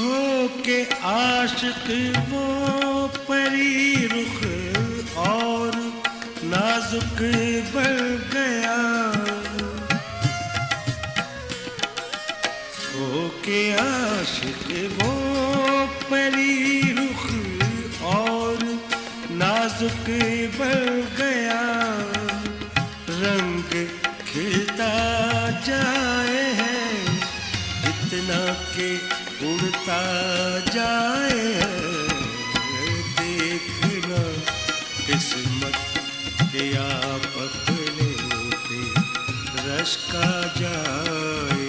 हो के आशिक वो परी रुख और नाजुक बन गया, हो के आशिक वो परी रुख और नाजुक बन गया। रंग खिलता जाए है इतना के उड़ता जाए, देखना किस्मत के आप अपने पे रश्का जाए।